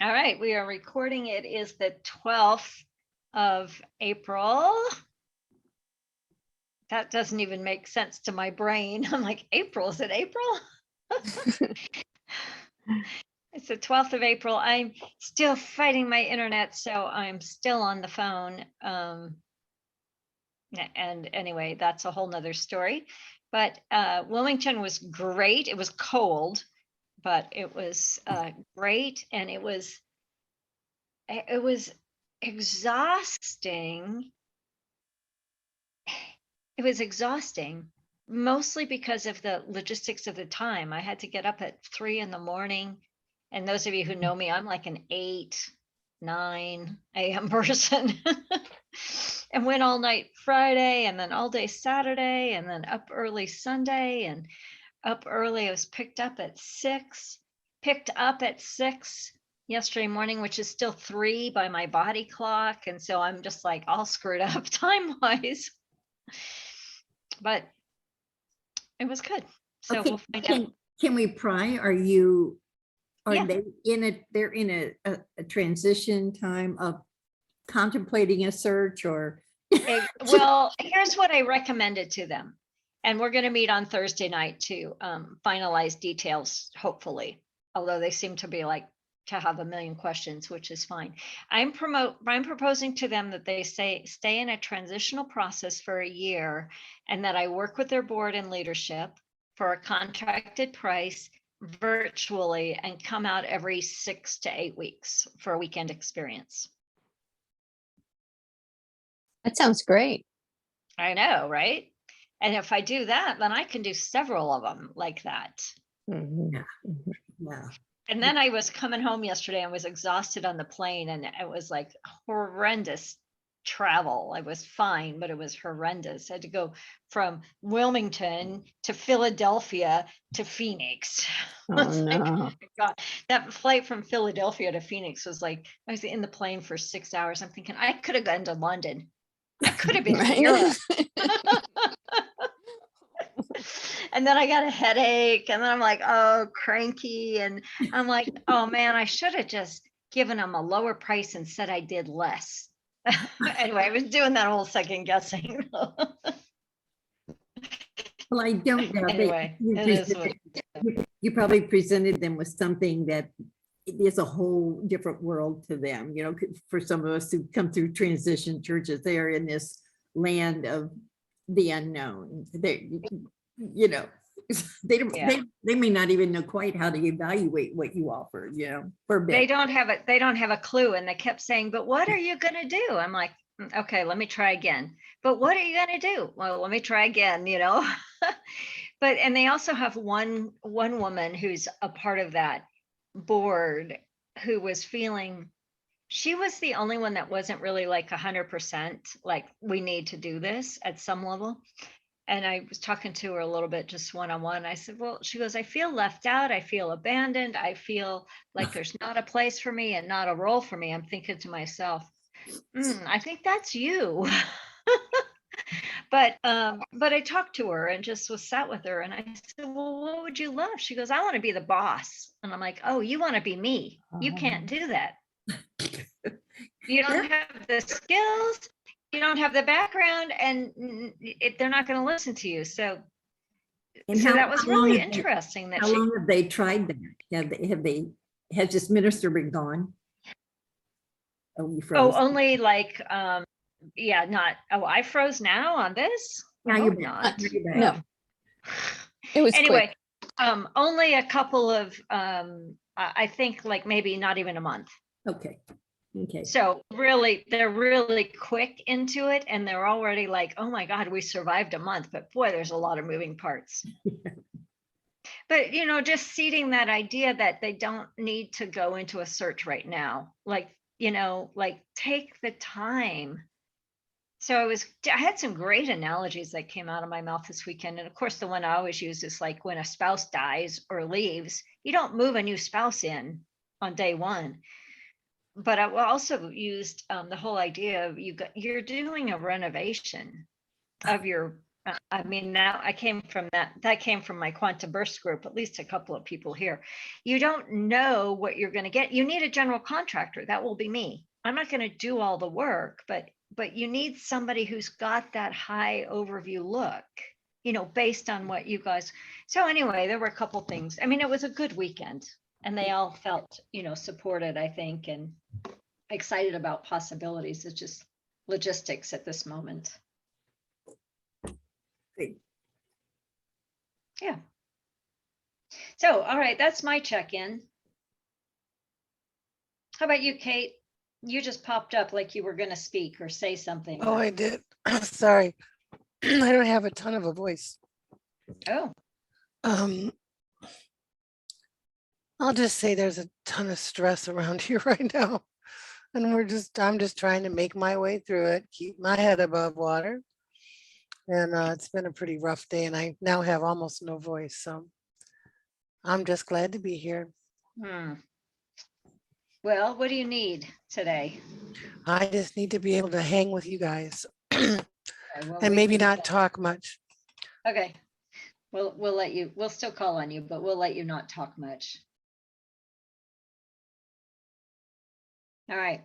All right, we are recording. It is the 12th of April. That doesn't even make sense to my brain. I'm like, April, is it April? It's the 12th of April. I'm still fighting my internet, so I'm still on the phone. And anyway, that's a whole nother story. But Wilmington was great. It was cold, but it was great. And it was exhausting. It was exhausting, mostly because of the logistics of the time. I had to get up at 3 a.m. And those of you who know me, I'm like an 8, 9 a.m. person. And went all night Friday, and then all day Saturday, and then up early Sunday, and up early. I was picked up at 6 yesterday morning, which is still 3 by my body clock. And so I'm just like all screwed up time wise. But it was good. So okay, we'll find out. Can we pry? Are Yeah. they they're in a transition time of contemplating a search, or Well, here's what I recommended to them. And we're going to meet on Thursday night to finalize details, hopefully, although they seem to be like to have a million questions, which is fine. I'm proposing to them that they stay in a transitional process for a year, and that I work with their board and leadership for a contracted price virtually, and come out every 6 to 8 weeks for a weekend experience. That sounds great. I know, right? And if I do that, then I can do several of them like that. Mhm. yeah. And then I was coming home yesterday and was exhausted on the plane, and it was like horrendous travel. I was fine, but it was horrendous. I had to go from Wilmington to Philadelphia to Phoenix. Oh, It's like, no. oh my God. That flight from Philadelphia to Phoenix was like, I was in the plane for 6 hours. I'm thinking I could have gone to London. I could have been in Right? Europe. And then I got a headache, and then I'm like, oh, cranky. And I'm like, oh man, I should have just given them a lower price and said I did less. Anyway, I was doing that whole second guessing. Well, I don't know. Anyway, it is what You probably presented them with something that is a whole different world to them. You know, for some of us who come through transition churches, they're in this land of the unknown. They, you know, they don't. Yeah. They may not even know quite how to evaluate what you offer. You know, for a bit. They don't have a clue. And they kept saying, but what are you going to do? I'm like, okay, let me try again. But what are you going to do? Well, let me try again, you know. But and they also have one woman who's a part of that board who was feeling, she was the only one that wasn't really like 100% like, we need to do this at some level. And I was talking to her a little bit, just one-on-one. I said, well, she goes, I feel left out. I feel abandoned. I feel like there's not a place for me and not a role for me. I'm thinking to myself, I think that's you. But I talked to her and just was sat with her, and I said, well, what would you love? She goes, I want to be the boss. And I'm like, oh, you want to be me? You can't do that. You don't have the skills, you don't have the background, and they're not going to listen to you. So that was really interesting. How long have they tried that? Has this minister been gone? Oh, only like yeah, not, I froze now on this. Yeah, Oh, you're not. No. It was Anyway, quick. only a couple of I think like maybe not even a month. Okay. So really, they're really quick into it, and they're already like, oh my God, we survived a month, but boy, there's a lot of moving parts. But you know, just seeding that idea that they don't need to go into a search right now, like, you know, like take the time. So I had some great analogies that came out of my mouth this weekend. And of course, the one I always use is like when a spouse dies or leaves, you don't move a new spouse in on day one. But I also used the whole idea of you're doing a renovation of your I mean, now I came from that came from my Quanta Burst group, at least a couple of people here. You don't know what you're going to get. You need a general contractor. That will be me. I'm not going to do all the work, but you need somebody who's got that high overview look, based on what you guys. So anyway, there were a couple things. I mean, it was a good weekend and they all felt, supported, I think, and excited about possibilities. It's just logistics at this moment. Great. Yeah. So, all right, that's my check-in. How about you, Kate? You just popped up like you were going to speak or say something. Oh, I did. Sorry. I don't have a ton of a voice. Oh, Um, I'll just say there's a ton of stress around here right now. And I'm just trying to make my way through it, keep my head above water. And it's been a pretty rough day and I now have almost no voice. So I'm just glad to be here. well, what do you need today? I just need to be able to hang with you guys Okay, well, and we maybe can- not talk much. Okay. We'll let you, we'll still call on you, but we'll let you not talk much. All right.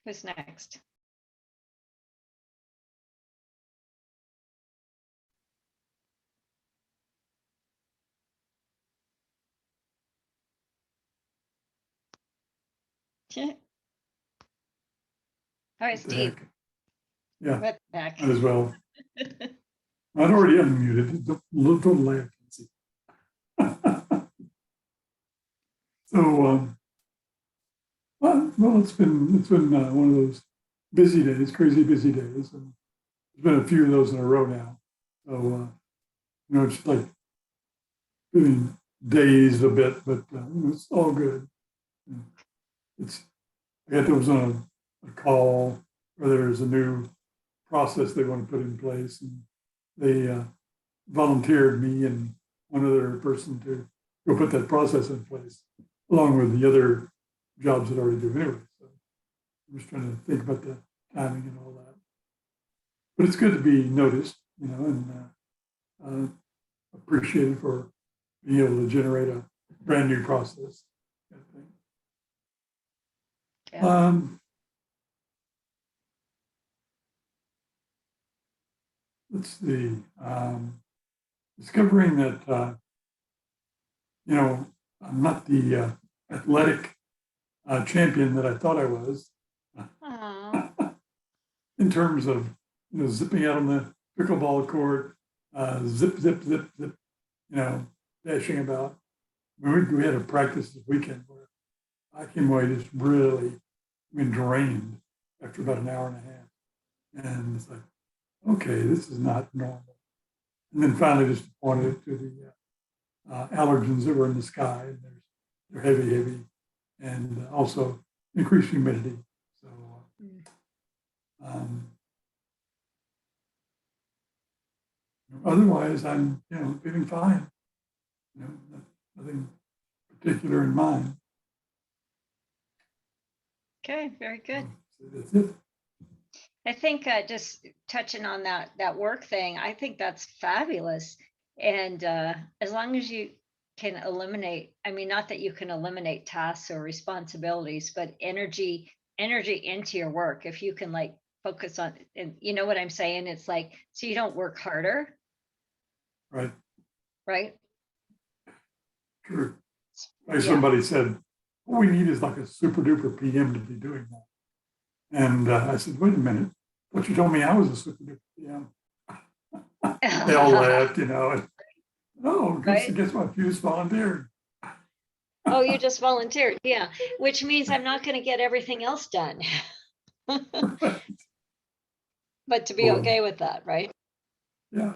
Who's next? All right, What the Steve. heck? Yeah, Right back. might as well. I'd already unmuted. Don't laugh. Nancy. So, well, it's been one of those busy days, crazy busy days, and there's been a few of those in a row now. So, it's like feeling dazed a bit, but it's all good. I was on a call where there's a new process they want to put in place, and they volunteered me and one other person to go put that process in place, along with the other jobs that I already do anyway. So I'm just trying to think about the timing and all that. But it's good to be noticed, and appreciated for being able to generate a brand new process. Kind of thing. Yeah. Let's see. Discovering that, I'm not the athletic champion that I thought I was Aw. in terms of, zipping out on the pickleball court, zip, zip, zip, zip, dashing about. We had a practice this weekend where I came away just really drained after about an hour and a half. And it's like, okay, this is not normal. And then finally just pointed it to the allergens that were in the sky. And they're heavy, heavy, and also increased humidity. So, otherwise, I'm, feeling fine. Nothing particular in mind. Okay, very good. So that's it. I think just touching on that work thing, I think that's fabulous. And as long as you can eliminate, I mean, not that you can eliminate tasks or responsibilities, but energy into your work. If you can like focus on, and you know what I'm saying? It's like, so you don't work harder, Right. right? True. Yeah. Like somebody said, what we need is like a super duper PM to be doing that. And I said, wait a minute, but you told me I was a super duper PM. They all laughed, And, oh, Right. guess what? You just volunteered. Oh, you just volunteered. Yeah. Which means I'm not going to get everything else done. But to be Cool. okay with that, right? Yeah.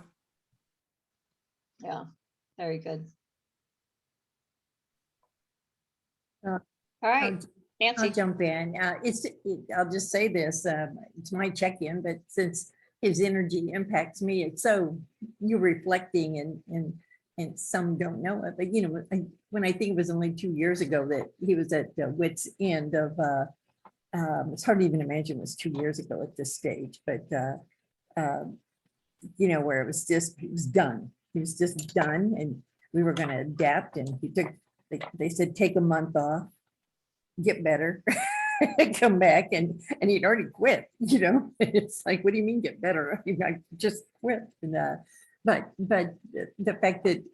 Yeah. Very good. Uh, All right, I'll Nancy. jump in. I'll just say this, it's my check-in, but since his energy impacts me, it's so you're reflecting and some don't know it, but when I think it was only 2 years ago that he was at the wit's end of it's hard to even imagine it was 2 years ago at this stage, but you know, where it was done. He was just done, and we were gonna adapt, and they said, take a month off, get better, come back, and he'd already quit, you know? It's like, what do you mean get better? I just quit. And but the fact that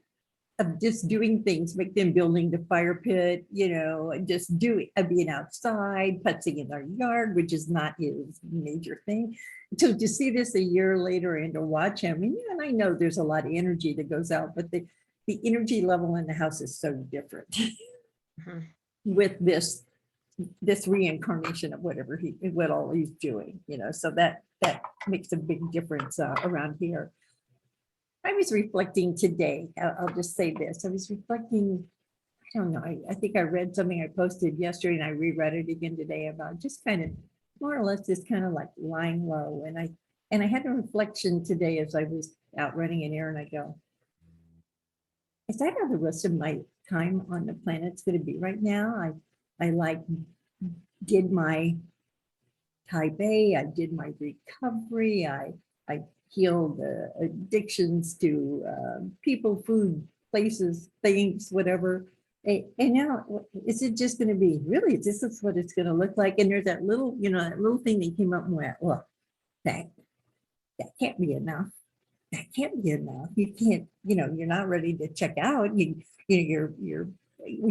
of just doing things, like them building the fire pit, you know, and just being outside, putzing in our yard, which is not his major thing. So to see this a year later and to watch him, and, yeah, and I know there's a lot of energy that goes out, but the energy level in the house is so different Mhm. with this reincarnation of what all he's doing, you know, so that makes a big difference around here. I was reflecting today, I'll just say this, I was reflecting, I don't know, I think I read something I posted yesterday and I reread it again today about just kind of more or less just kind of like lying low. And I had a reflection today as I was out running an errand. I go, is that how the rest of my time on the planet's going to be right now? I like did my type A, I did my recovery, I healed addictions to people, food, places, things, whatever. And now, is it just going to be really? This is what it's going to look like. And there's that little, you know, that little thing that came up and went, well, that can't be enough. That can't be enough. You can't, you know, you're not ready to check out. We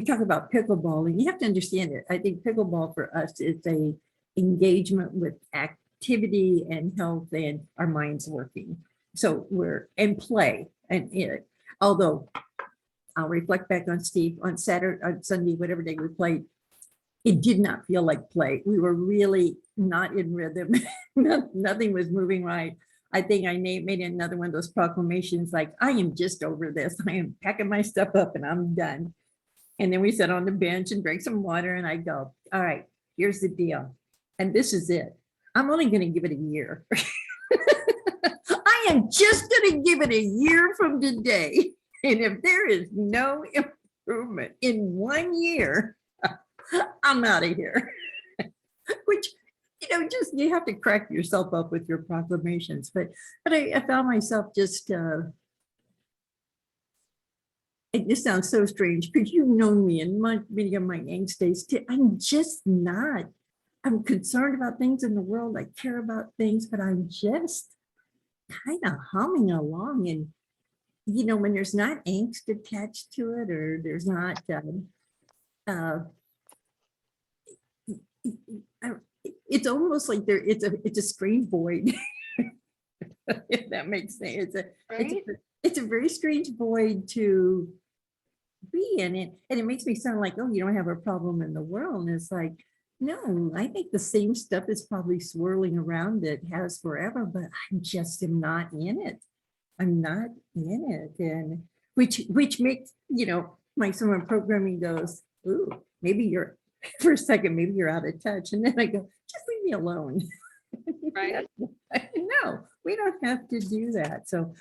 talk about pickleball, and you have to understand it. I think pickleball for us is a engagement with activity and health and our minds working. So we're in play, and although I'll reflect back on Steve on Saturday, on Sunday, whatever day we played, it did not feel like play. We were really not in rhythm. Nothing was moving right. I think I made another one of those proclamations like, I am just over this. I am packing my stuff up and I'm done. And then we sat on the bench and drank some water, and I go, all right, here's the deal. And this is it. I'm only going to give it a year. I am just going to give it a year from today. And if there is no improvement in 1 year, I'm out of here. Which, you know, just you have to crack yourself up with your proclamations. But I found myself just, it just sounds so strange because you've known me in many of my angst days too. I'm just not. I'm concerned about things in the world. I care about things, but I'm just kind of humming along. And, you know, when there's not angst attached to it, or there's not, it's almost like it's a strange void. If that makes sense. It's a very strange void to be in it. And it makes me sound like, oh, you don't have a problem in the world. And it's like, no, I think the same stuff is probably swirling around that has forever, but I just am not in it. I'm not in it. And which makes, you know, my someone programming goes, ooh, maybe you're for a second, maybe you're out of touch. And then I go, just leave me alone. Right. No, we don't have to do that. So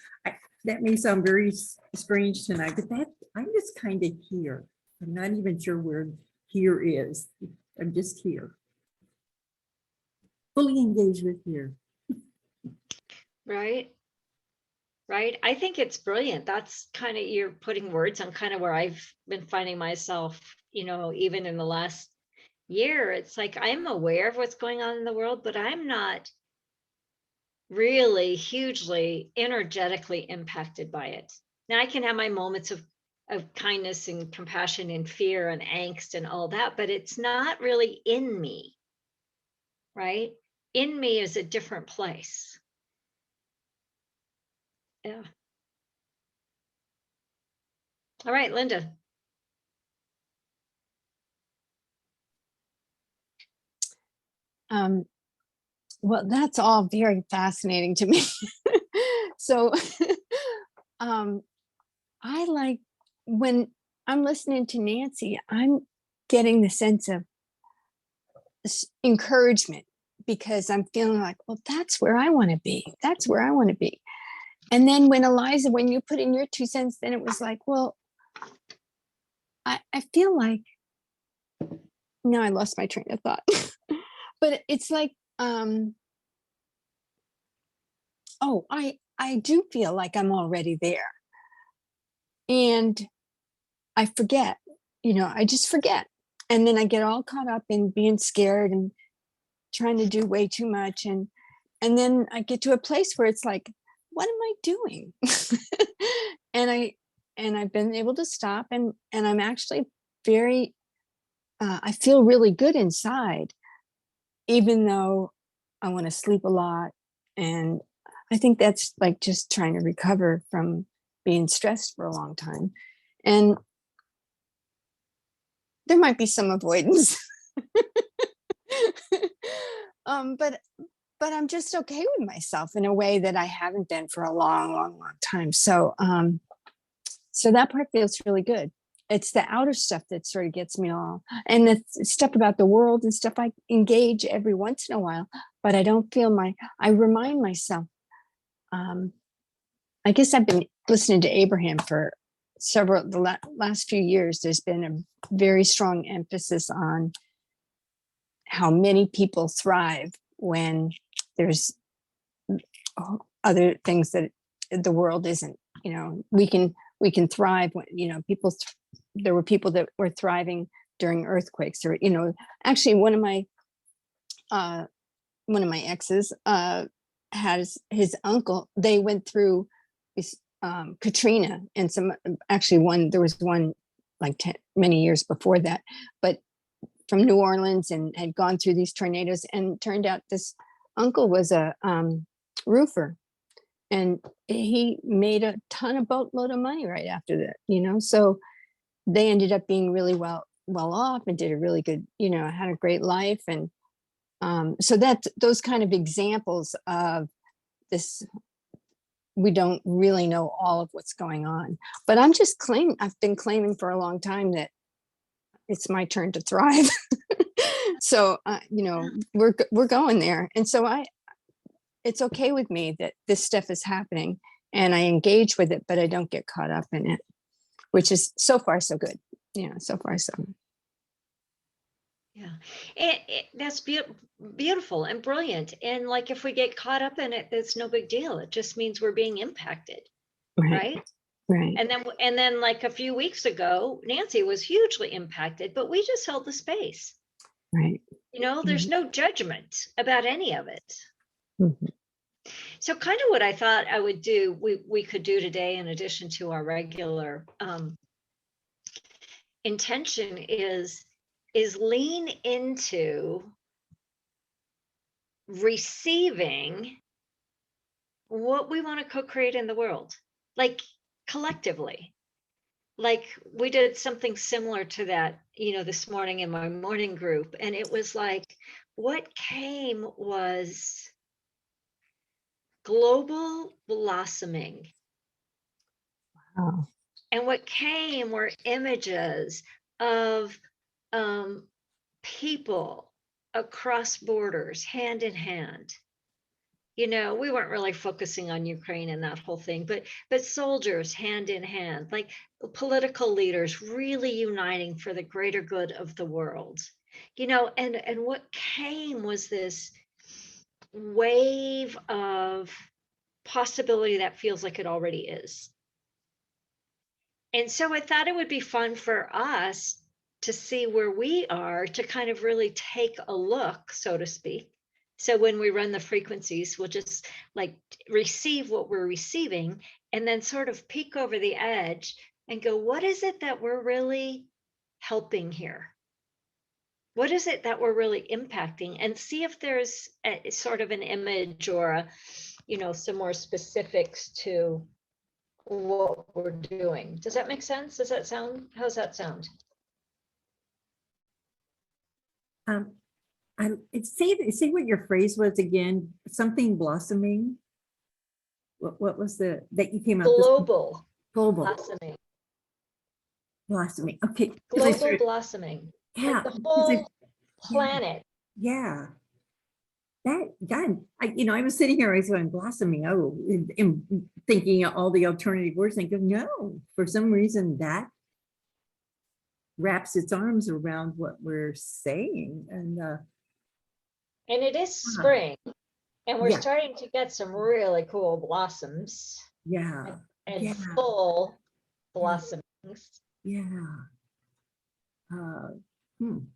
that may sound very strange tonight, but I'm just kind of here. I'm not even sure where here is. I'm just here. Fully engaged with here. Right. Right. I think it's brilliant. That's kind of, you're putting words on kind of where I've been finding myself, you know, even in the last year. It's like I'm aware of what's going on in the world, but I'm not really hugely energetically impacted by it. Now I can have my moments of kindness and compassion and fear and angst and all that, but it's not really in me. Right? In me is a different place. Yeah. All right, Linda. Well, that's all very fascinating to me. So I like when I'm listening to Nancy, I'm getting the sense of encouragement, because I'm feeling like, well, that's where I want to be. That's where I want to be. And then when Eliza, when you put in your 2 cents, then it was like, well, I feel like, now I lost my train of thought. but it's like, oh, I do feel like I'm already there. And I forget, I just forget. And then I get all caught up in being scared and trying to do way too much. And then I get to a place where it's like, what am I doing? and I've been able to stop, and I'm actually very, I feel really good inside, even though I want to sleep a lot. And I think that's like just trying to recover from being stressed for a long time. And there might be some avoidance. But I'm just okay with myself in a way that I haven't been for a long time. So so that part feels really good. It's the outer stuff that sort of gets me all, and the stuff about the world and stuff I engage every once in a while, but I don't feel I remind myself. I guess I've been listening to Abraham for the last few years. There's been a very strong emphasis on how many people thrive when there's other things that the world isn't. We can thrive when, there were people that were thriving during earthquakes, or, actually one of my exes has his uncle. They went through Katrina, and there was one like many years before that, but from New Orleans, and had gone through these tornadoes. And turned out this uncle was a roofer, and he made a boatload of money right after that, so they ended up being really well off, and did a really good, had a great life. And so that's those kind of examples of this. We don't really know all of what's going on, but I've been claiming for a long time that it's my turn to thrive. So we're going there. And so it's okay with me that this stuff is happening, and I engage with it, but I don't get caught up in it, which is so far so good. So far so good. Yeah, that's beautiful and brilliant. And like, if we get caught up in it, that's no big deal. It just means we're being impacted, right? Right. And then like a few weeks ago, Nancy was hugely impacted, but we just held the space. Right. There's no judgment about any of it. Mm-hmm. So kind of what I thought I would do, we could do today, in addition to our regular intention, is lean into receiving what we want to co-create in the world, like collectively. Like, we did something similar to that, this morning in my morning group. And it was like, what came was global blossoming. Wow. And what came were images of people across borders, hand in hand. We weren't really focusing on Ukraine and that whole thing, but soldiers hand in hand, like political leaders really uniting for the greater good of the world. And what came was this wave of possibility that feels like it already is. And so I thought it would be fun for us to see where we are, to kind of really take a look, so to speak. So when we run the frequencies, we'll just like receive what we're receiving, and then sort of peek over the edge and go, what is it that we're really helping here? What is it that we're really impacting? And see if there's a sort of an image, or some more specifics to what we're doing. Does that make sense? How's that sound? Say what your phrase was again. Something blossoming. What was that you came up? Global blossoming. Okay. Global blossoming. Yeah. Like the whole planet. Yeah. That God, I was sitting here, I was going blossoming. Oh, and thinking of all the alternative words. And I go, no, for some reason that wraps its arms around what we're saying. And And it is Uh-huh. spring, and we're Yeah. starting to get some really cool blossoms Yeah, and Yeah. full blossomings. yeah. Hmm.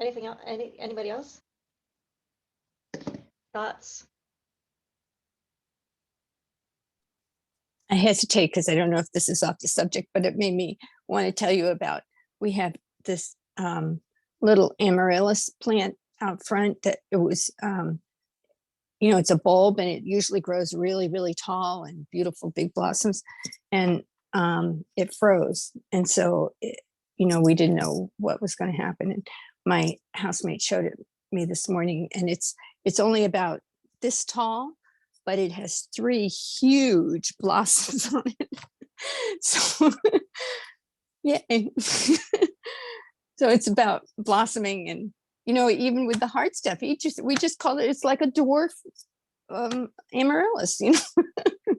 Anything else? Anybody else? Thoughts? I hesitate because I don't know if this is off the subject, but it made me want to tell you about, we have this little amaryllis plant out front that it was, it's a bulb and it usually grows really, really tall and beautiful big blossoms. And it froze. And so, we didn't know what was going to happen. And my housemate showed it me this morning, and it's only about this tall, but it has 3 huge blossoms on it. So yeah. So it's about blossoming, and even with the hard stuff, we just call it, it's like a dwarf amaryllis.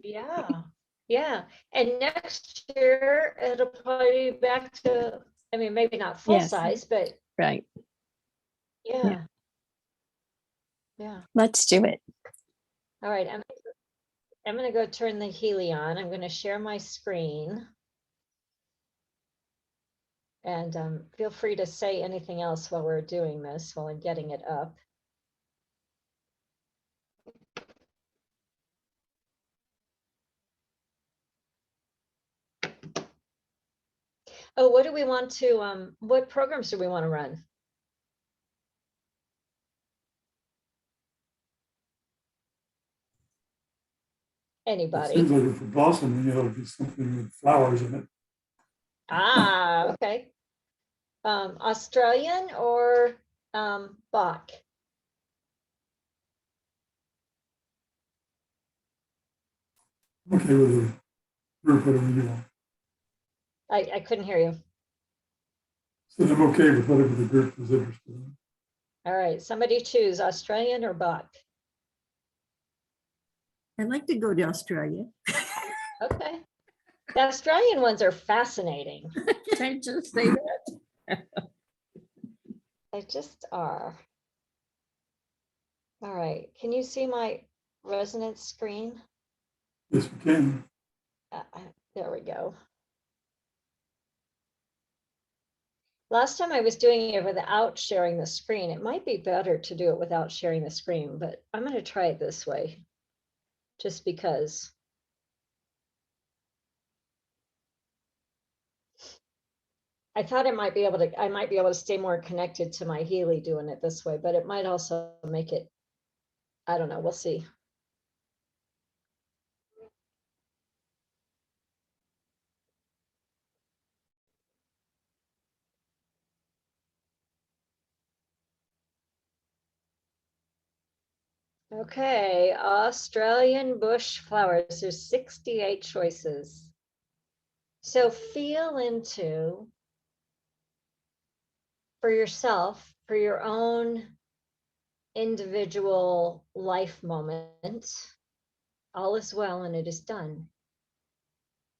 Yeah, yeah. And next year it'll probably be back to, I mean, maybe not full Yes. size, but Right. yeah. Yeah. Let's do it. All right. I'm going to go turn the Healy on. I'm going to share my screen. And feel free to say anything else while we're doing this, while I'm getting it up. Oh, what do we want to, what programs do we want to run? It Anybody? seems like if it's blossoming, it'll be something with flowers in it. Ah, okay. Australian or Bach? Okay with the group, whatever you want. I couldn't hear you. So I'm okay with whatever the group is interested in. All right, somebody choose Australian or Bach. I'd like to go to Australia. Okay. The Australian ones are fascinating. Can I just say that? They just are. All right, can you see my resonance screen? Yes, we can. There we go. Last time I was doing it without sharing the screen. It might be better to do it without sharing the screen, but I'm going to try it this way, just because. I thought I might be able to stay more connected to my Healy doing it this way, but it might also make it, I don't know, we'll see. Okay, Australian bush flowers. There's 68 choices. So feel into, for yourself, for your own individual life moment, all is well and it is done.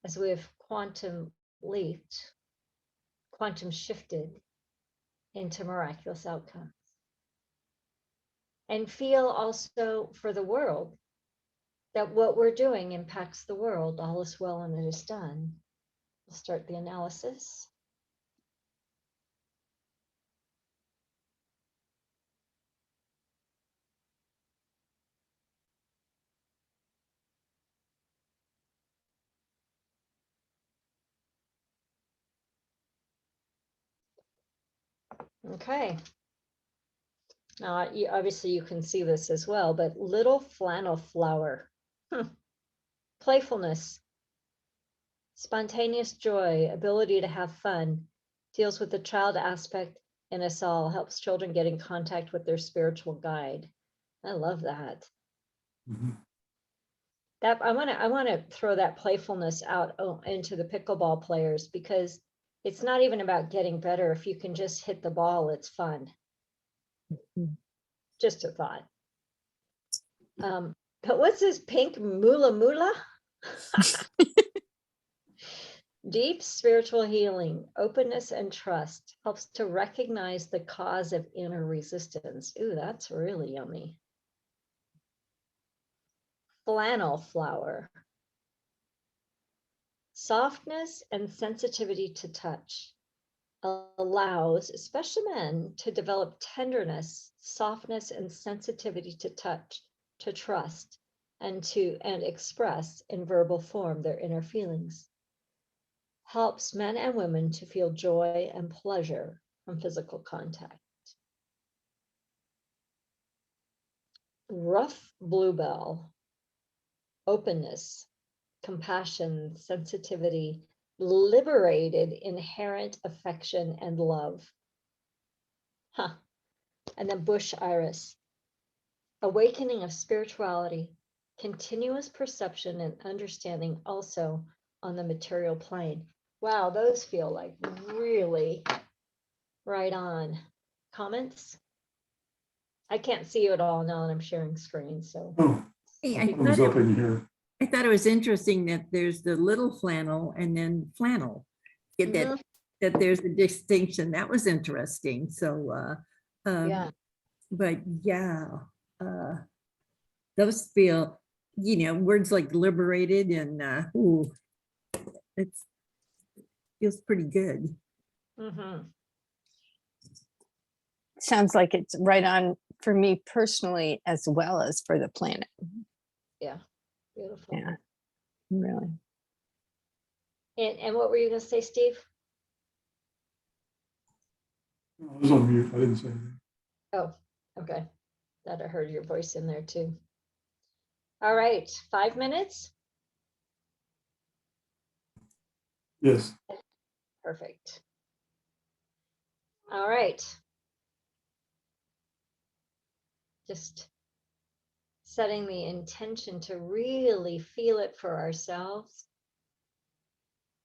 As we have quantum leaped, quantum shifted into miraculous outcomes. And feel also for the world that what we're doing impacts the world. All is well and it is done. We'll start the analysis. Okay. Now, obviously you can see this as well, but little flannel flower. Playfulness, spontaneous joy, ability to have fun, deals with the child aspect in us all, helps children get in contact with their spiritual guide. I love that. Mhm. That I want to throw that playfulness out into the pickleball players, because it's not even about getting better. If you can just hit the ball, it's fun. Just a thought. But what's this pink mula mula? Deep spiritual healing, openness, and trust helps to recognize the cause of inner resistance. Ooh, that's really yummy. Flannel flower. Softness and sensitivity to touch allows, especially men, to develop tenderness, softness, and sensitivity to touch, to trust, and express in verbal form their inner feelings. Helps men and women to feel joy and pleasure from physical contact. Rough bluebell. Openness, compassion, sensitivity, liberated inherent affection and love. Huh. And then bush iris. Awakening of spirituality, continuous perception and understanding also on the material plane. Wow, those feel like really right on. Comments? I can't see you at all now that I'm sharing screen, so. Oh, Hey, I thumbs thought up it, in here. I thought it was interesting that there's the little flannel and then flannel. Mhm. That there's a distinction. That was interesting. So, Yeah. but yeah, uh, those feel, words like liberated and, ooh, it's, feels pretty good. Mhm. Sounds like it's right on for me personally as well as for the planet. Yeah. Beautiful. Yeah, really. And what were you gonna say, Steve? I was on mute. I didn't say anything. Oh, okay. Thought I heard your voice in there too. All right, 5 minutes. Yes. Perfect. All right. Just setting the intention to really feel it for ourselves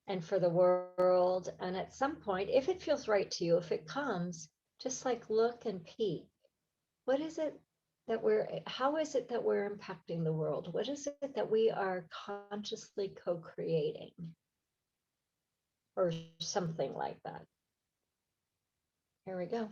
and for the world. And at some point, if it feels right to you, if it comes, just like look and peek. What is it that how is it that we're impacting the world? What is it that we are consciously co-creating? Or something like that. Here we go.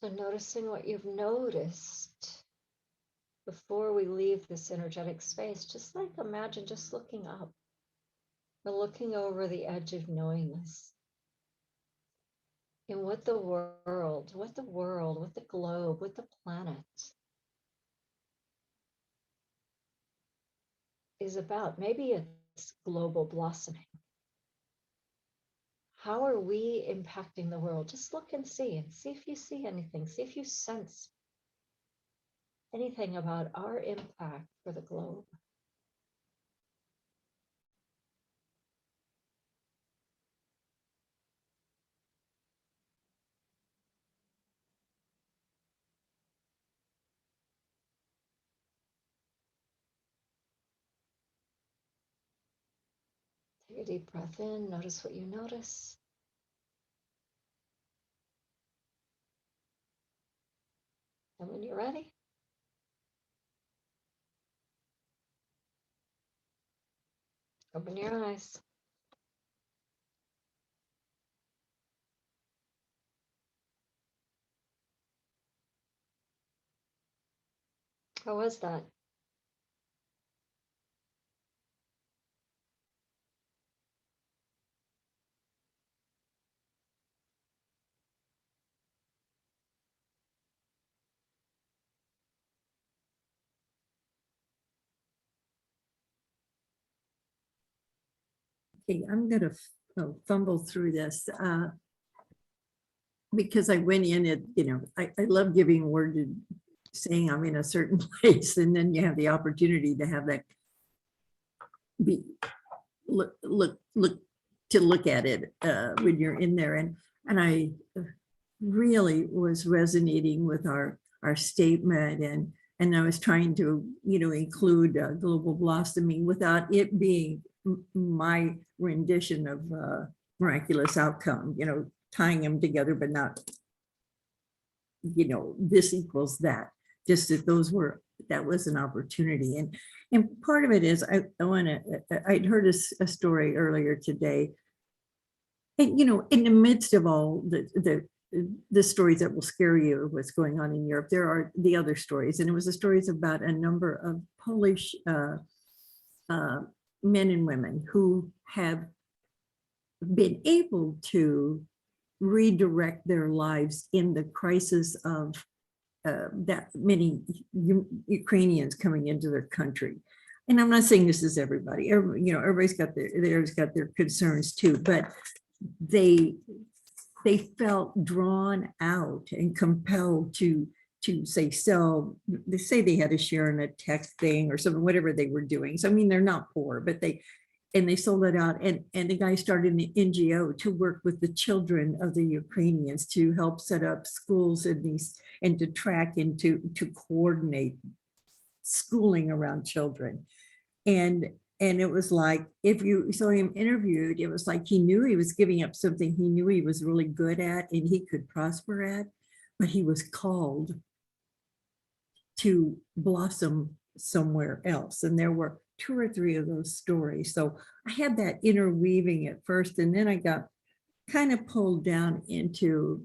So noticing what you've noticed before we leave this energetic space, just like imagine just looking up or looking over the edge of knowingness. And what the world, what the globe, what the planet is about. Maybe it's global blossoming. How are we impacting the world? Just look and see if you see anything, see if you sense anything about our impact for the globe. Take a deep breath in, notice what you notice. And when you're ready, open your eyes. How was that? Okay, I'm gonna fumble through this because I went in it, I love giving word saying I'm in a certain place, and then you have the opportunity to have that be look at it when you're in there, and I really was resonating with our statement, and I was trying to include global blossoming without it being my rendition of miraculous outcome, tying them together, but not this equals that, just that that was an opportunity. And part of it is I'd heard a story earlier today, and in the midst of all the stories that will scare you of what's going on in Europe, there are the other stories, and it was the stories about a number of Polish men and women who have been able to redirect their lives in the crisis of that many Ukrainians coming into their country. And I'm not saying this is everybody. Everybody's got their concerns too, but they felt drawn out and compelled to say sell. They say they had a share in a tech thing or something, whatever they were doing. So I mean, they're not poor, but they sold it out, and the guy started an NGO to work with the children of the Ukrainians to help set up schools in these, and to track and to coordinate schooling around children. And it was like, if you saw him interviewed, it was like he knew he was giving up something he knew he was really good at and he could prosper at, but he was called to blossom somewhere else. And there were 2 or 3 of those stories. So I had that interweaving at first, and then I got kind of pulled down into,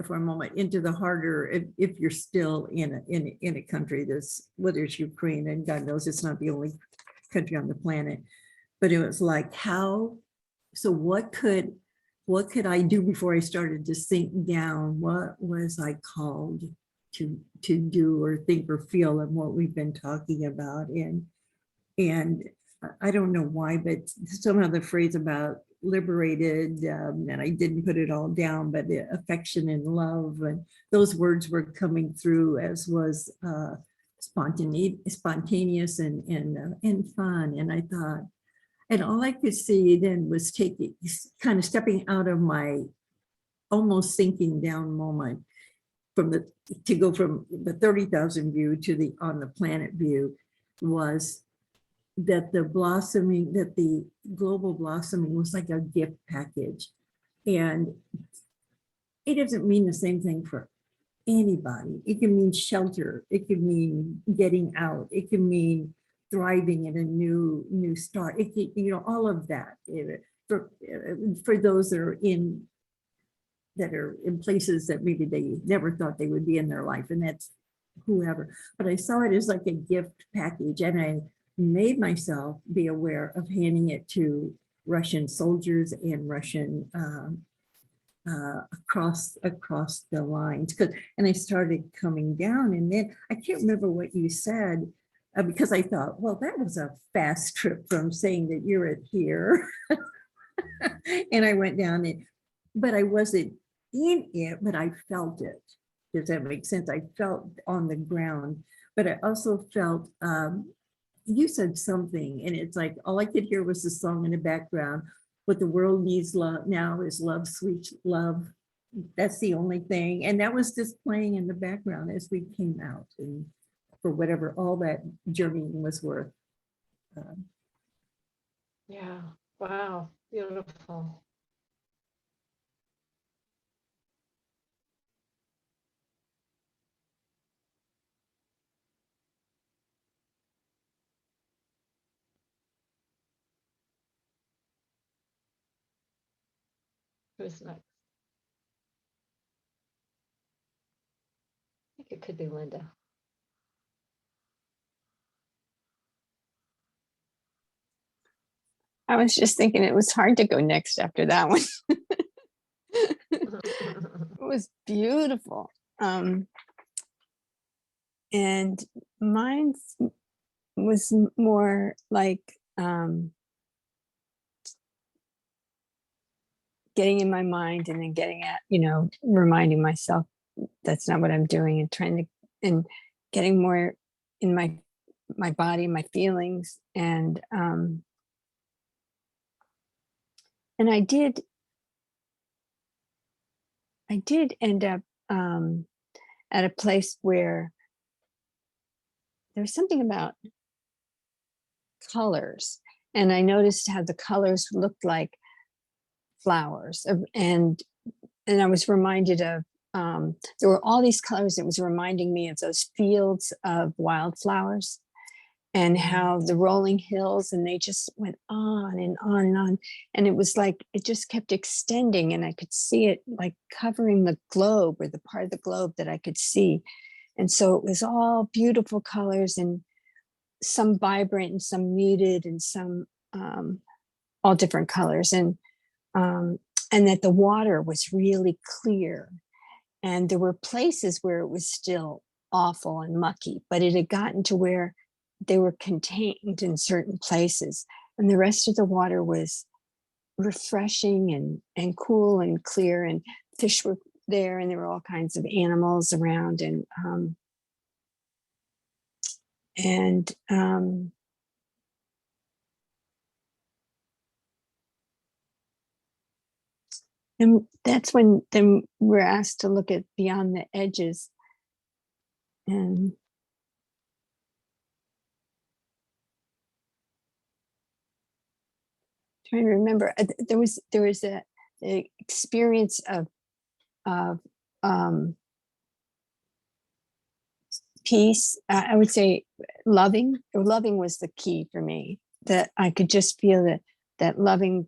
for a moment, into the harder, if you're still in a country that's, whether it's Ukraine, and God knows it's not the only country on the planet, but it was like, so what could I do before I started to sink down? What was I called to do or think or feel, and what we've been talking about? And I don't know why, but somehow the phrase about liberated, and I didn't put it all down, but the affection and love, and those words were coming through, as was spontaneous and fun. And I thought, and all I could see then was kind of stepping out of my almost sinking down moment, to go from the 30,000 view to the on the planet view, was that the global blossoming was like a gift package. And it doesn't mean the same thing for anybody. It can mean shelter. It can mean getting out. It can mean thriving in a new start. It can, all of that. For those that are in that are in places that maybe they never thought they would be in their life, and that's whoever. But I saw it as like a gift package, and I made myself be aware of handing it to Russian soldiers and Russian across the lines. And I started coming down, and then I can't remember what you said, because I thought, well, that was a fast trip from saying that you're at here. And I went down it, but I wasn't in it, but I felt it. Does that make sense? I felt on the ground, but I also felt, you said something, and it's like, all I could hear was the song in the background. What the world needs now is love, sweet love. That's the only thing. And that was just playing in the background as we came out, and for whatever all that journeying was worth. Yeah. Wow. Beautiful. Who's next? I think it could be Linda. I was just thinking it was hard to go next after that one. It was beautiful. And mine was more like getting in my mind and then getting at, reminding myself that's not what I'm doing, and trying to, and getting more in my body, my feelings. And I did end up at a place where there's something about colors, and I noticed how the colors looked like flowers, and I was reminded of there were all these colors. It was reminding me of those fields of wildflowers, and how the rolling hills, and they just went on and on and on. And it was like, it just kept extending, and I could see it like covering the globe, or the part of the globe that I could see. And so it was all beautiful colors, and some vibrant and some muted, and some all different colors. And that the water was really clear. And there were places where it was still awful and mucky, but it had gotten to where they were contained in certain places, and the rest of the water was refreshing and cool and clear, and fish were there, and there were all kinds of animals around, and that's when then we're asked to look at beyond the edges. And trying to remember, there was a experience of peace. I would say loving was the key for me, that I could just feel that loving,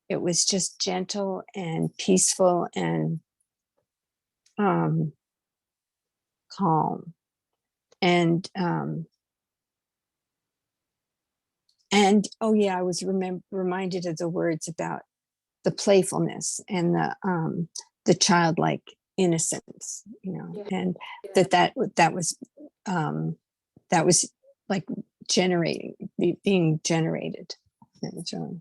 it was just gentle and peaceful and calm. And oh yeah, I was reminded of the words about the playfulness and the childlike innocence, Yeah. and Yeah. that was like being generated. It was really,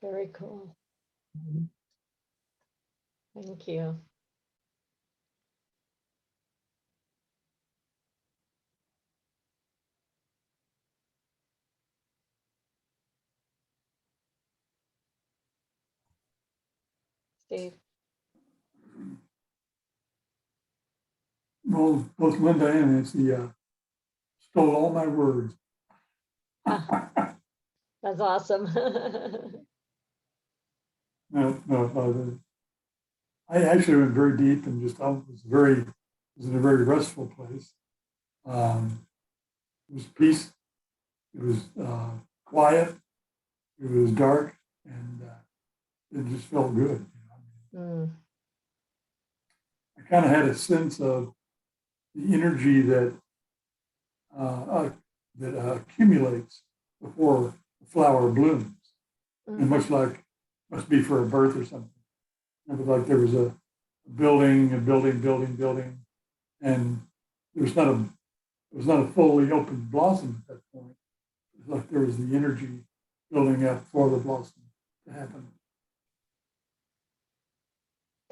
Very cool. Mhm. Thank you. Steve. Well, both Linda and Nancy stole all my words. That's awesome. No, I actually went very deep and just felt it was in a very restful place. It was peace. It was quiet. It was dark. it just felt good. Mm, I kind of had a sense of the energy that accumulates before the flower blooms, and mm, must be for a birth or something. It was like there was a building, and it was not a fully open blossom at that point. It was like there was the energy building up for the blossom to happen.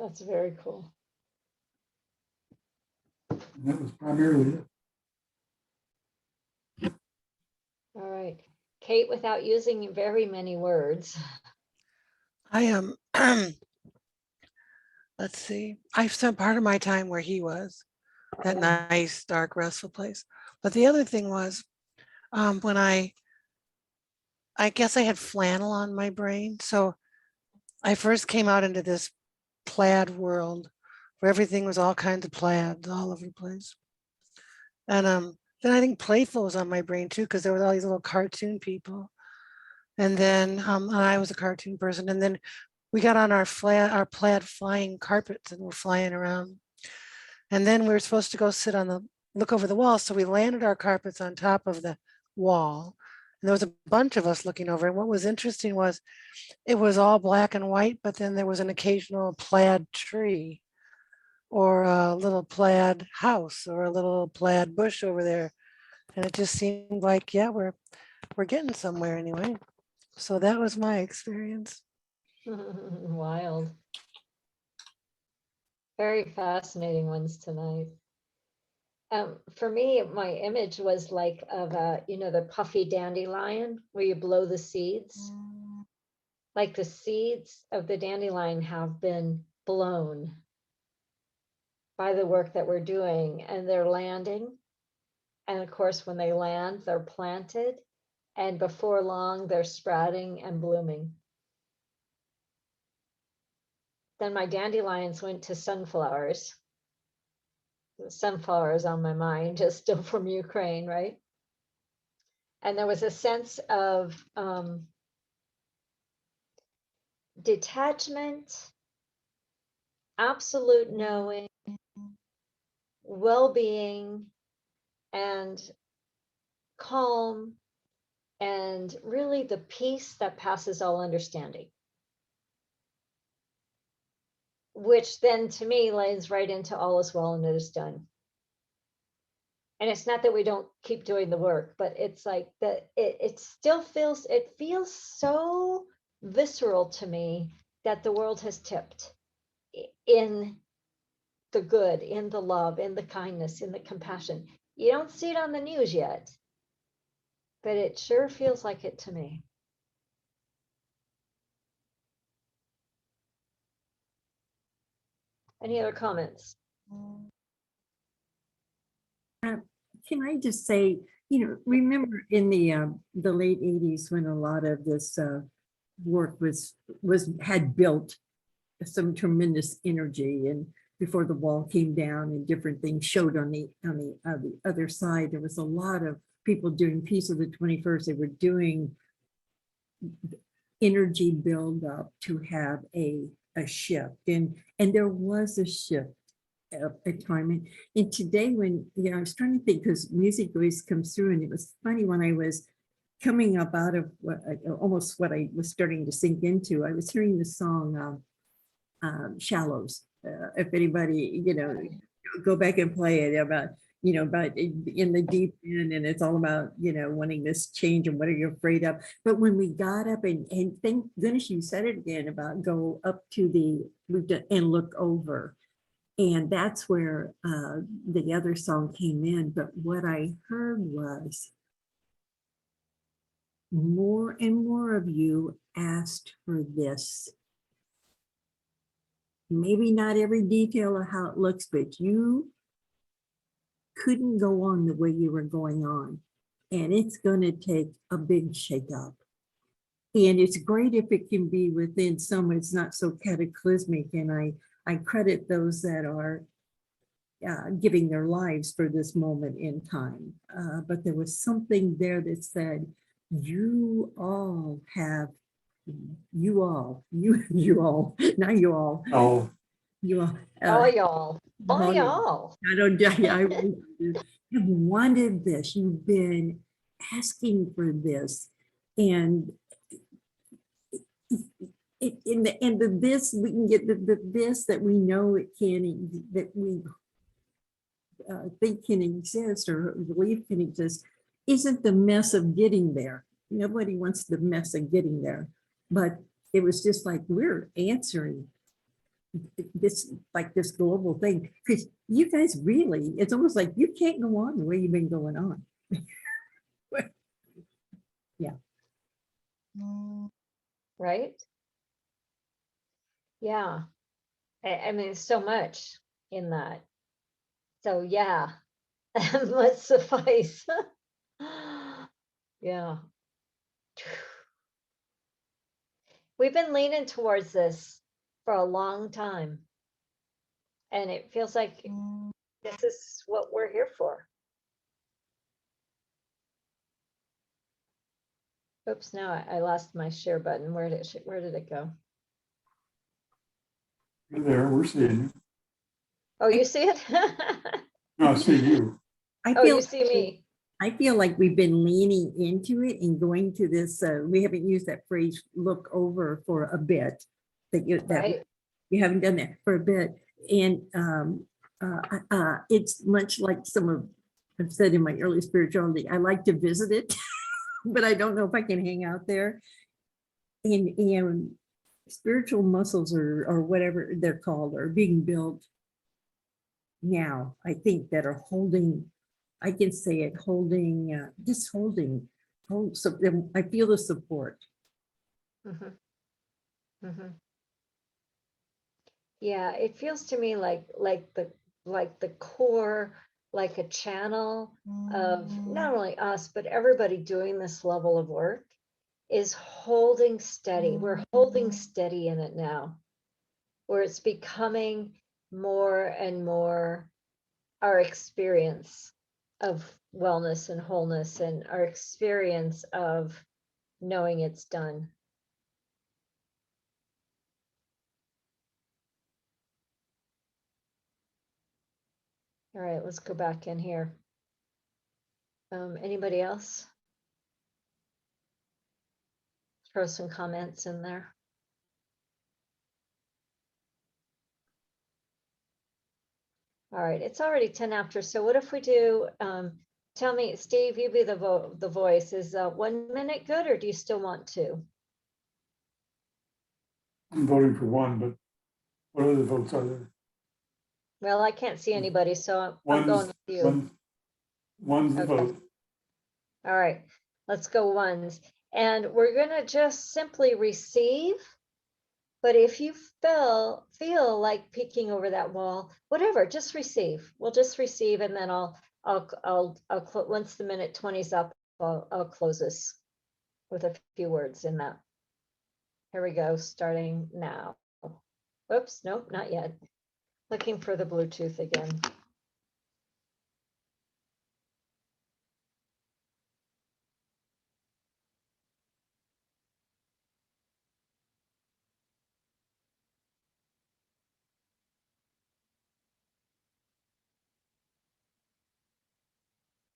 that's very cool. And that was primarily it. All right. Kate, without using very many words. I am, let's see, I've spent part of my time where he was, that nice, dark, restful place. But the other thing was, when I guess I had flannel on my brain. So I first came out into this plaid world where everything was all kinds of plaids all over the place. And then I think playful was on my brain too, because there was all these little cartoon people. And then I was a cartoon person. And then we got on our plaid flying carpets and we're flying around. And then we were supposed to go sit on look over the wall. So we landed our carpets on top of the wall. And there was a bunch of us looking over. And what was interesting was it was all black and white, but then there was an occasional plaid tree or a little plaid house or a little plaid bush over there. And it just seemed like, yeah, we're getting somewhere anyway. So that was my experience. Wild. Very fascinating ones tonight. For me, my image was like of the puffy dandelion where you blow the seeds. Like the seeds of the dandelion have been blown by the work that we're doing, and they're landing. And of course, when they land, they're planted, and before long, they're sprouting and blooming. Then my dandelions went to sunflowers. The sunflowers on my mind, just still from Ukraine, right? And there was a sense of detachment, absolute knowing, well-being, and calm, and really the peace that passes all understanding. Which then to me lays right into all is well and it is done. And it's not that we don't keep doing the work, but it's like that it still feels so visceral to me that the world has tipped in the good, in the love, in the kindness, in the compassion. You don't see it on the news yet, but it sure feels like it to me. Any other comments? Can I just say, remember in the late 80s when a lot of this work had built some tremendous energy, and before the wall came down and different things showed on the other side, there was a lot of people doing Peace of the 21st. They were doing energy build up to have a shift, and there was a shift at time. And today, when I was trying to think, because music always comes through, and it was funny when I was coming up out of almost what I was starting to sink into, I was hearing the song Shallows. If anybody, go back and play it about, about in the deep end, and it's all about, wanting this change and what are you afraid of. But when we got up and thank goodness you said it again about go up to and look over. And that's where the other song came in. But what I heard was more and more of you asked for this. Maybe not every detail of how it looks, but you couldn't go on the way you were going on. And it's going to take a big shakeup. And it's great if it can be within some, it's not so cataclysmic. And I credit those that are giving their lives for this moment in time. But there was something there that said, you all have You all, you all, not you all, Oh, you all. All y'all, all all y'all. y'all. I don't, I really have wanted this. You've been asking for this. And in the this, we can get the this that we know it can, that we think can exist or believe can exist, isn't the mess of getting there. Nobody wants the mess of getting there. But it was just like, we're answering this, like this global thing. Because you guys really, it's almost like you can't go on the way you've been going on. Yeah. Right? Yeah. I mean, so much in that. So yeah, let's suffice. Yeah. We've been leaning towards this for a long time. And it feels like this is what we're here for. Oops, now I lost my share button. Where did it go? you're there, we're seeing you. Oh, you see it? No, I see you. I Oh, feel, you see me. I feel like we've been leaning into it and going to this, we haven't used that phrase, look over for a bit. That Right. you haven't done that for a bit. And it's much like some of, I've said in my early spirituality, I like to visit it, but I don't know if I can hang out there. And spiritual muscles or whatever they're called are being built now, I think, that are holding, I can say it, holding, just holding, so I feel the support. Mhm. Mhm. Yeah, it feels to me like the core, like a channel of not only us, but everybody doing this level of work is holding steady. We're holding steady in it now, where it's becoming more and more our experience of wellness and wholeness and our experience of knowing it's done. All right, let's go back in here. Anybody else? Throw some comments in there. All right, it's already 10 after. So what if we do, tell me, Steve, you be the voice. Is 1 minute good, or do you still want to? I'm voting for one, but what other votes are there? Well, I can't see anybody, so I'm One's, going with you. one's the Okay. vote. All right, let's go ones. And we're gonna just simply receive. But if you feel like peeking over that wall, whatever, just receive. We'll just receive, and then once the minute 20's up, I'll close this with a few words in that. Here we go, starting now. Oops, nope, not yet. Looking for the Bluetooth again.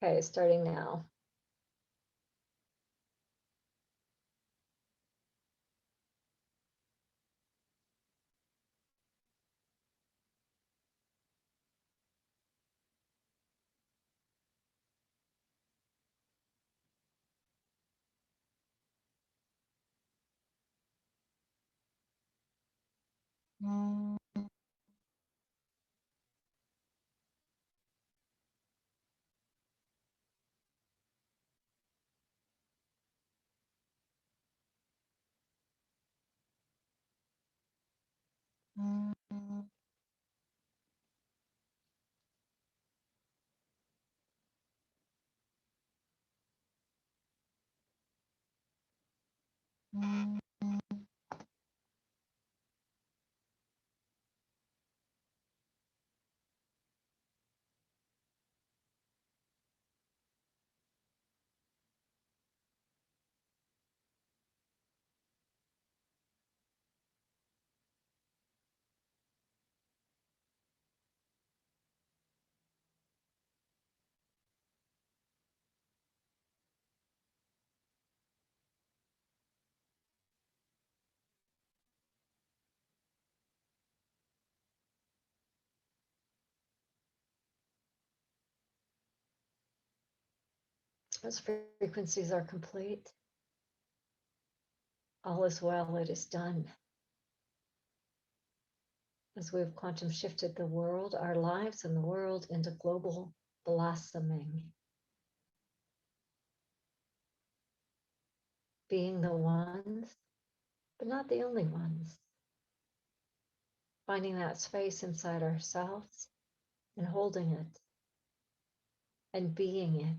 Okay, starting now. Those frequencies are complete. All is well, it is done. As we've quantum shifted the world, our lives and the world into global blossoming. Being the ones, but not the only ones. Finding that space inside ourselves and holding it and being it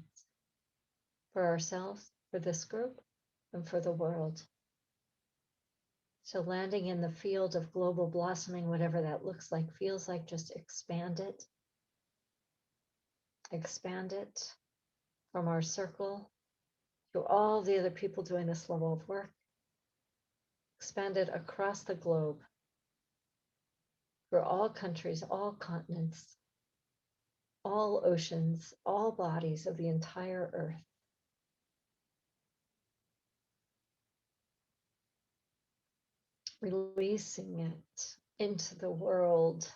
for ourselves, for this group, and for the world. So landing in the field of global blossoming, whatever that looks like, feels like, just expand it. Expand it from our circle to all the other people doing this level of work. Expand it across the globe for all countries, all continents, all oceans, all bodies of the entire earth. Releasing it into the world.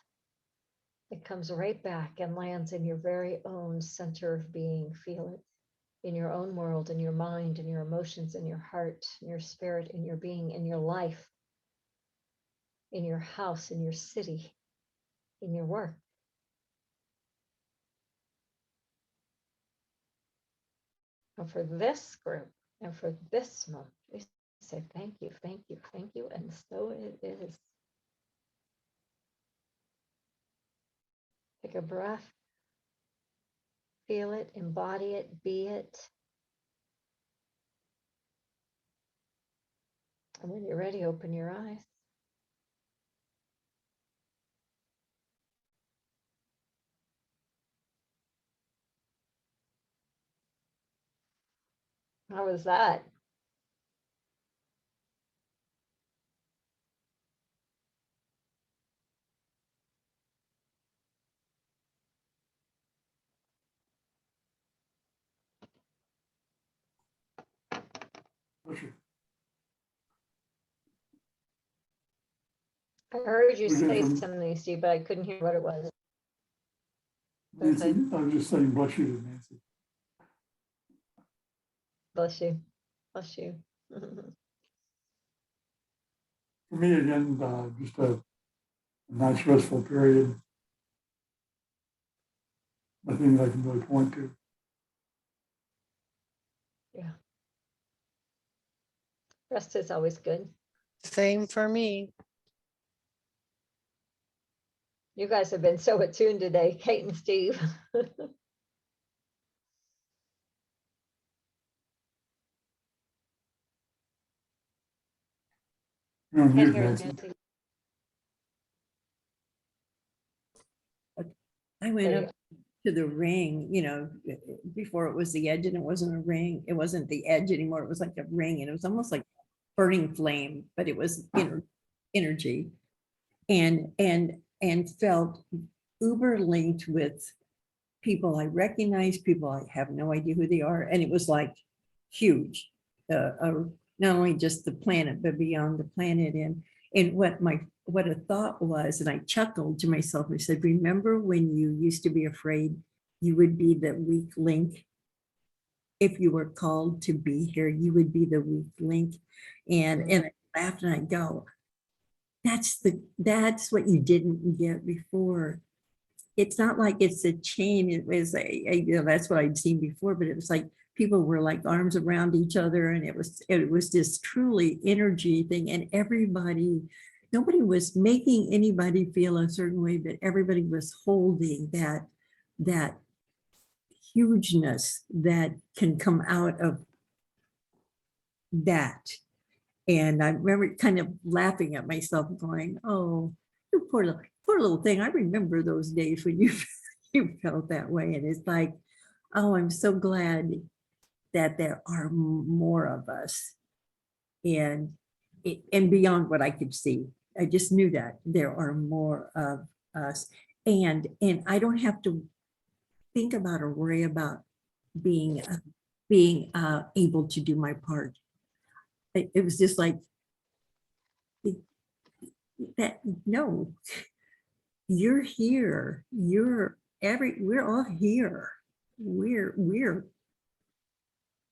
It comes right back and lands in your very own center of being. Feel it in your own world, in your mind, in your emotions, in your heart, in your spirit, in your being, in your life, in your house, in your city, in your work. And for this group and for this month, we say thank you, thank you, thank you. And so it is. Take a breath. Feel it, embody it, be it. And when you're ready, open your eyes. How was that? Pleasure. I heard you Was it say from- something, Steve, but I couldn't hear what it was. Nancy, Okay. I was just saying, bless you to Nancy. Bless you. Bless you. For me, again, just a nice restful period. Nothing that I can really point to. Yeah. Rest is always good. Same for me. You guys have been so attuned today, Kate and Steve. You're on Can't mute, hear you, Nancy. Nancy. I went There you up to the ring, you know, before it was the edge and it wasn't a ring. It wasn't the edge anymore. It was like a ring and it was almost like burning flame, but it was energy and felt uber linked with people I recognize, people I have no idea who they are. And it was like huge, not only just the planet, but beyond the planet. And what a thought was, and I chuckled to myself, I said, remember when you used to be afraid you would be the weak link? If you were called to be here, you would be the weak link. And I laughed and I go, that's what you didn't get before. It's not like it's a chain. It was that's what I'd seen before, but it was like people were like arms around each other, and it was this truly energy thing, and nobody was making anybody feel a certain way, but everybody was holding that hugeness that can come out of that. And I remember kind of laughing at myself going, oh, you poor little thing. I remember those days when you felt that way. And it's like, oh, I'm so glad that there are more of us. And beyond what I could see, I just knew that there are more of us. And I don't have to think about or worry about being able to do my part. It was just like that. No, you're here. We're all here. We're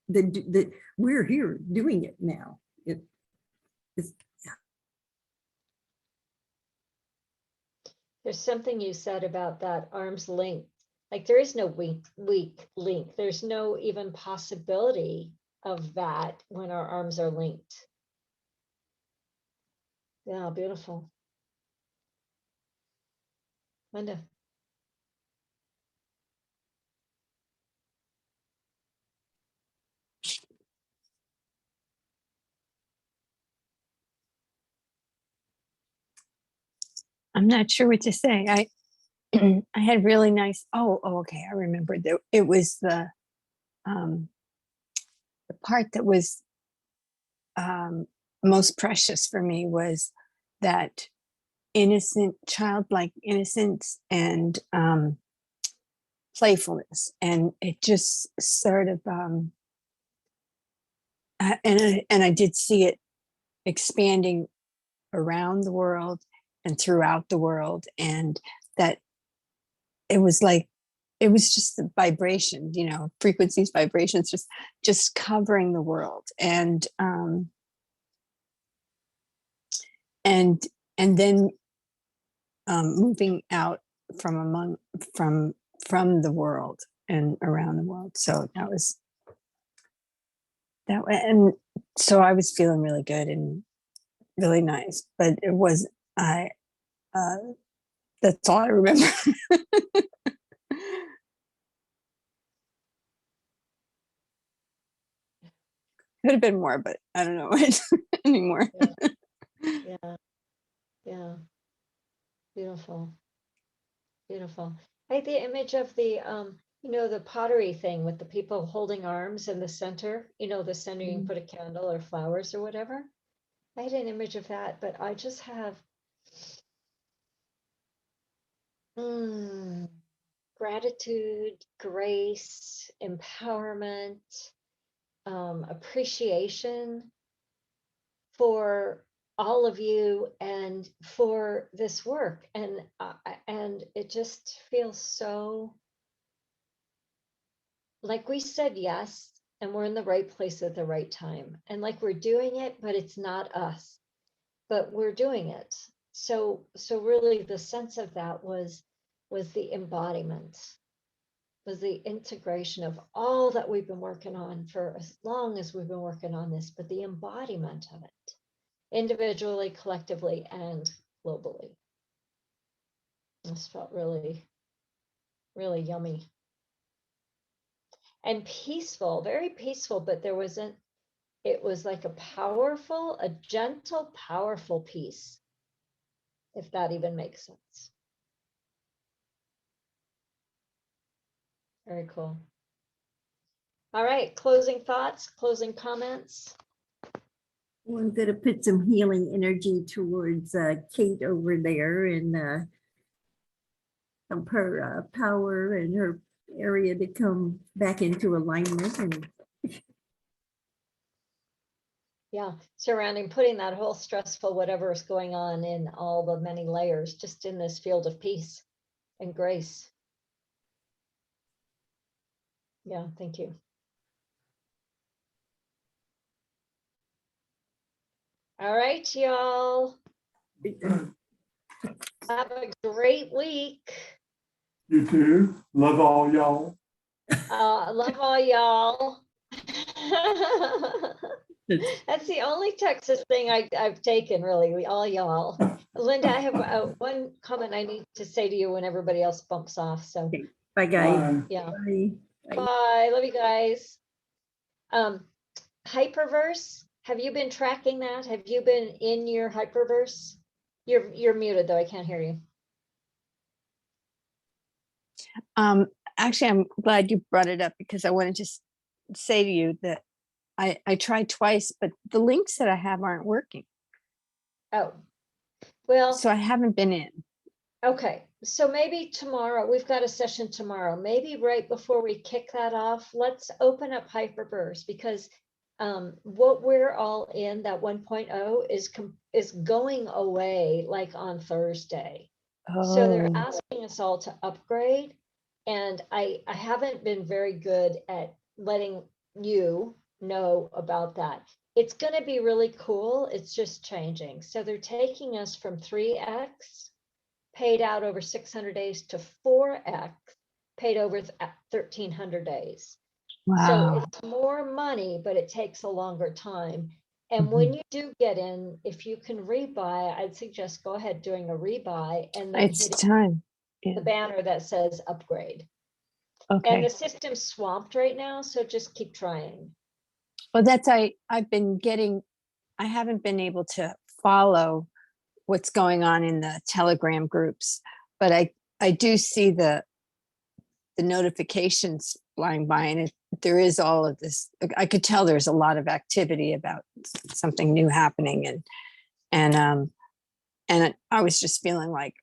the we're here doing it now. It's There's something you said about that arm's length. Like there is no weak link. There's no even possibility of that when our arms are linked. Yeah, beautiful. Linda. I'm not sure what to say. I had really nice, okay, I remember that it was the part that was most precious for me was that innocent, childlike innocence and playfulness. And it just sort of, and I did see it expanding around the world and throughout the world. And that it was like, it was just the vibration, frequencies, vibrations, just covering the world. And then moving out from the world and around the world. So that was that, and so I was feeling really good and really nice. But it was that's all I remember. Could have been more, but I don't know anymore. Yeah. Yeah. Beautiful. Beautiful. I had the image of the the pottery thing with the people holding arms in the center, the center you can put a candle or flowers or whatever. I had an image of that, but I just have gratitude, grace, empowerment, appreciation for all of you and for this work, and it just feels so like we said yes, and we're in the right place at the right time, and like we're doing it, but it's not us, but we're doing it. So really the sense of that was the embodiment, was the integration of all that we've been working on for as long as we've been working on this, but the embodiment of it, individually, collectively, and globally. This felt really, really yummy. And peaceful, very peaceful, but it was like a gentle, powerful peace, if that even makes sense. Very cool. All right, closing thoughts, closing comments. Well, I'm gonna put some healing energy towards Kate over there and help her power and her area to come back into alignment. And Yeah, putting that whole stressful whatever is going on in all the many layers, just in this field of peace and grace. Yeah, thank you. All right, y'all. Have a great week. You too. Love all y'all. Love all y'all. That's the only Texas thing I've taken, really. We all y'all. Linda, I have one comment I need to say to you when everybody else bumps off. So, bye, guys. Bye. yeah. Bye. Bye. Love you guys. Hyperverse. Have you been tracking that? Have you been in your Hyperverse? You're muted though. I can't hear you. Actually, I'm glad you brought it up because I want to just say to you that I tried twice, but the links that I have aren't working. Oh, well. So I haven't been in. Okay, so maybe tomorrow, we've got a session tomorrow, maybe right before we kick that off, let's open up Hyperverse, because what we're all in, that 1.0 is going away like on Thursday. So they're asking us all to upgrade, and I haven't been very good at letting you know about that. It's going to be really cool. It's just changing. So they're taking us from 3x paid out over 600 days to 4x paid over 1,300 days. So Wow. it's more money, but it takes a longer time. And when you do get in, if you can rebuy, I'd suggest go ahead doing a rebuy and then It's hitting time. the Yeah. banner that says upgrade. And Okay. the system's swamped right now, so just keep trying. Well, I've been getting, I haven't been able to follow what's going on in the Telegram groups, but I do see the notifications flying by, and there is all of this. I could tell there's a lot of activity about something new happening, and I was just feeling like,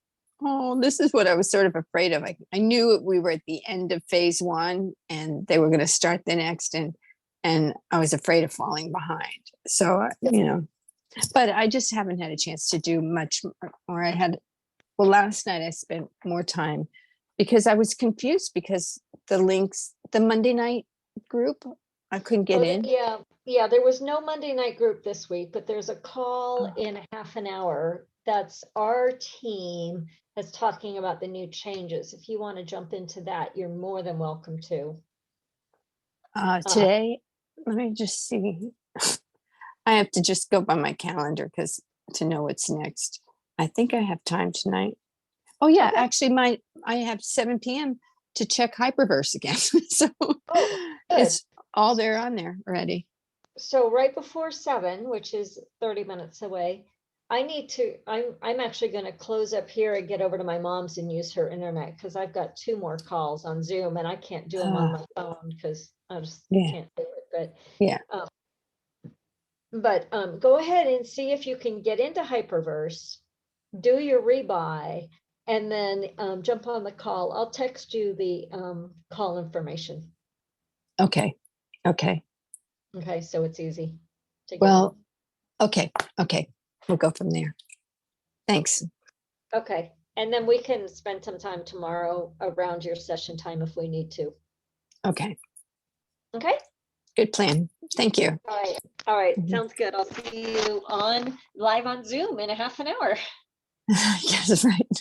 oh, this is what I was sort of afraid of. I knew we were at the end of phase one and they were going to start the next, and I was afraid of falling behind. So, but I just haven't had a chance to do much more. Well, last night I spent more time because I was confused because the links, the Monday night group, I couldn't get in. Yeah, there was no Monday night group this week, but there's a call Oh. in half an hour. That's our team that's talking about the new changes. If you want to jump into that, you're more than welcome to. Today, let me just see. I have to just go by my calendar because to know what's next. I think I have time tonight. Oh yeah, Okay. actually I have 7 p.m. to check Hyperverse again. So good. it's all there on there already. So right before 7, which is 30 minutes away, I'm actually going to close up here and get over to my mom's and use her internet because I've got 2 more calls on Zoom and I can't do them on my phone because I just Yeah. can't do it. But Yeah. Go ahead and see if you can get into Hyperverse, do your rebuy, and then jump on the call. I'll text you the call information. Okay. Okay, so it's easy to get Well, okay. We'll go from there. Thanks. in. Okay, and then we can spend some time tomorrow around your session time if we need to. Okay. Okay. Good plan. Thank you. All right, Mhm. sounds good. I'll see you live on Zoom in a half an hour. Yes, right.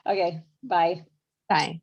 Okay, bye. Bye.